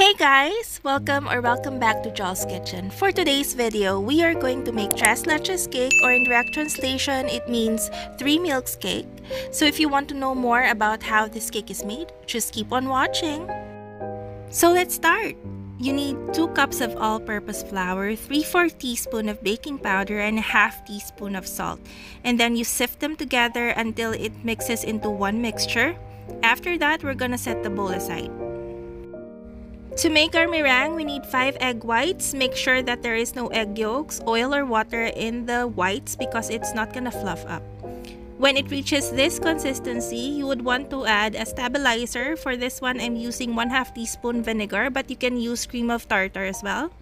Hey guys! Welcome back to Jolskitchen. For today's video, we are going to make Tres Leches Cake, or in direct translation, it means 3 milks cake. So if you want to know more about how this cake is made, just keep on watching. So let's start! You need 2 cups of all-purpose flour, 3/4 teaspoon of baking powder, and a half teaspoon of salt. And then you sift them together until it mixes into one mixture. After that, we're gonna set the bowl aside. To make our meringue, we need 5 egg whites. Make sure that there is no egg yolks, oil, or water in the whites because it's not gonna fluff up. When it reaches this consistency, you would want to add a stabilizer. For this one, I'm using 1/2 teaspoon vinegar, but you can use cream of tartar as well.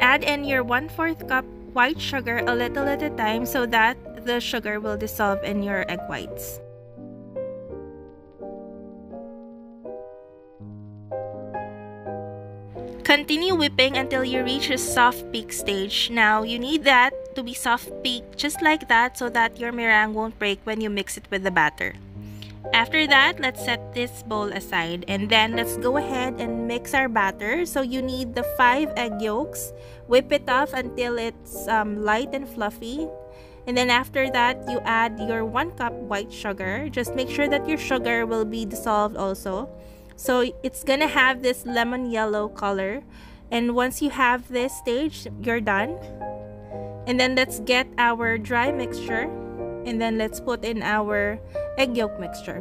Add in your 1/4 cup white sugar a little at a time so that the sugar will dissolve in your egg whites. Continue whipping until you reach a soft peak stage. Now, you need that to be soft peak just like that so that your meringue won't break when you mix it with the batter. After that, let's set this bowl aside and then let's go ahead and mix our batter. So you need the 5 egg yolks. Whip it off until it's light and fluffy. And then after that, you add your 1 cup white sugar. Just make sure that your sugar will be dissolved also. So it's gonna have this lemon yellow color, and once you have this stage, you're done. And then let's get our dry mixture, and then let's put in our egg yolk mixture.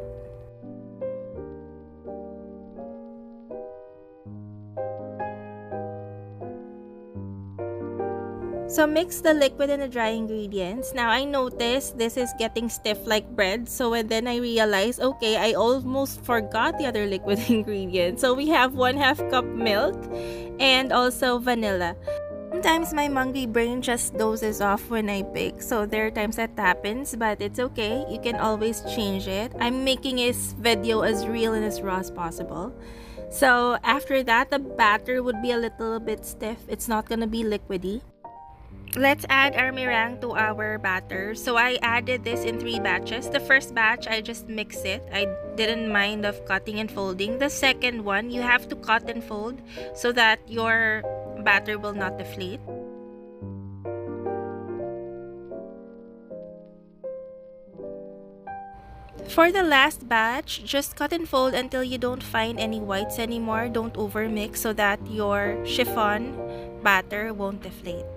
So mix the liquid and the dry ingredients. Now I noticed this is getting stiff like bread. So then I realized, okay, I almost forgot the other liquid ingredient. So we have 1/2 cup milk and also vanilla. Sometimes my monkey brain just dozes off when I bake. So there are times that happens, but it's okay. You can always change it. I'm making this video as real and as raw as possible. So after that, the batter would be a little bit stiff. It's not gonna be liquidy. Let's add our meringue to our batter. So I added this in 3 batches. The first batch, I just mix it. I didn't mind of cutting and folding. The second one, you have to cut and fold so that your batter will not deflate. For the last batch, just cut and fold until you don't find any whites anymore. Don't overmix so that your chiffon batter won't deflate.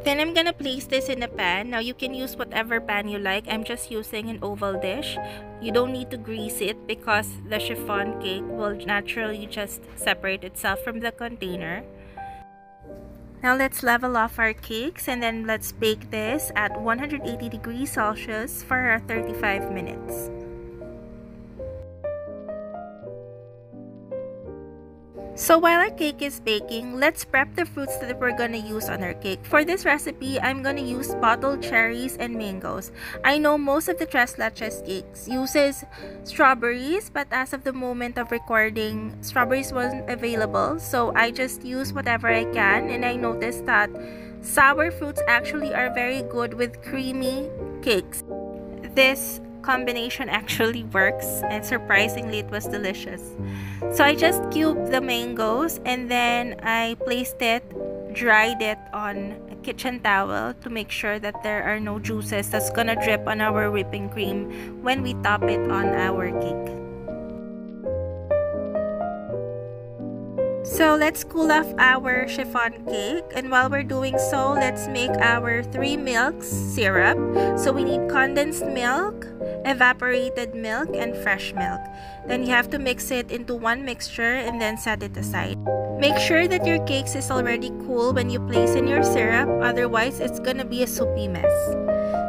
Then I'm gonna place this in a pan. Now you can use whatever pan you like. I'm just using an oval dish. You don't need to grease it because the chiffon cake will naturally just separate itself from the container. Now let's level off our cakes and then let's bake this at 180 degrees Celsius for 35 minutes. So while our cake is baking, let's prep the fruits that we're gonna use on our cake. For this recipe, I'm gonna use bottled cherries and mangoes. I know most of the Tres Leches cakes uses strawberries, but as of the moment of recording, strawberries wasn't available. So I just use whatever I can, and I noticed that sour fruits actually are very good with creamy cakes. This combination actually works, and surprisingly it was delicious. So I just cubed the mangoes and then I placed it, dried it on a kitchen towel to make sure that there are no juices that's gonna drip on our whipping cream when we top it on our cake. So let's cool off our chiffon cake, and while we're doing so, let's make our 3 milks syrup. So we need condensed milk, evaporated milk, and fresh milk. Then you have to mix it into one mixture and then set it aside. Make sure that your cake is already cool when you place in your syrup, otherwise it's gonna be a soupy mess.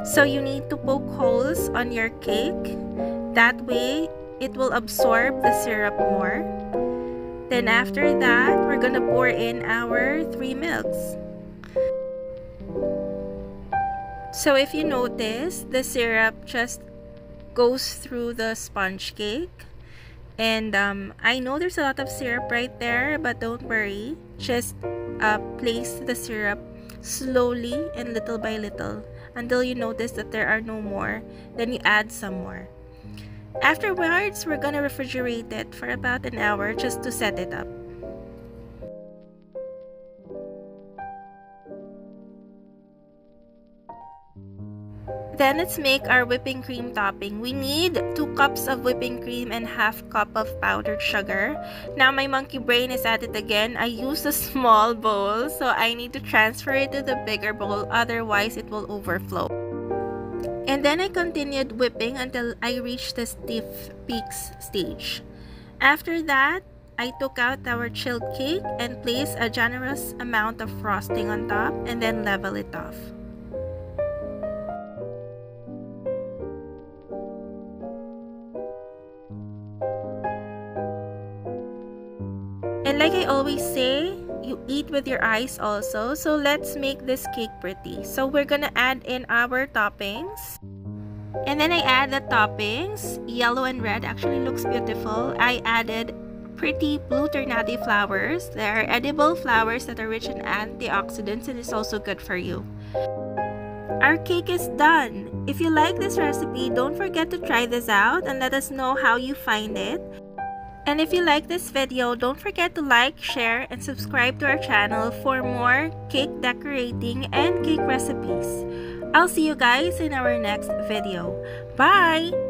So you need to poke holes on your cake. That way it will absorb the syrup more. Then after that, we're gonna pour in our 3 milks. So if you notice, the syrup just goes through the sponge cake. And I know there's a lot of syrup right there, but don't worry. Just place the syrup slowly and little by little until you notice that there are no more. Then you add some more. Afterwards, we're gonna refrigerate it for about an hour just to set it up. Then let's make our whipping cream topping. We need 2 cups of whipping cream and half cup of powdered sugar. Now my monkey brain is at it again. I used a small bowl, so I need to transfer it to the bigger bowl, otherwise it will overflow. And then I continued whipping until I reached the stiff peaks stage. After that, I took out our chilled cake and placed a generous amount of frosting on top and then level it off. And like I always say, you eat with your eyes also. So let's make this cake pretty. So we're gonna add in our toppings. And then I add the toppings. Yellow and red actually looks beautiful. I added pretty blue tornado flowers. They are edible flowers that are rich in antioxidants and is also good for you. Our cake is done. If you like this recipe, don't forget to try this out and let us know how you find it. And if you like this video, don't forget to like, share, and subscribe to our channel for more cake decorating and cake recipes. I'll see you guys in our next video. Bye!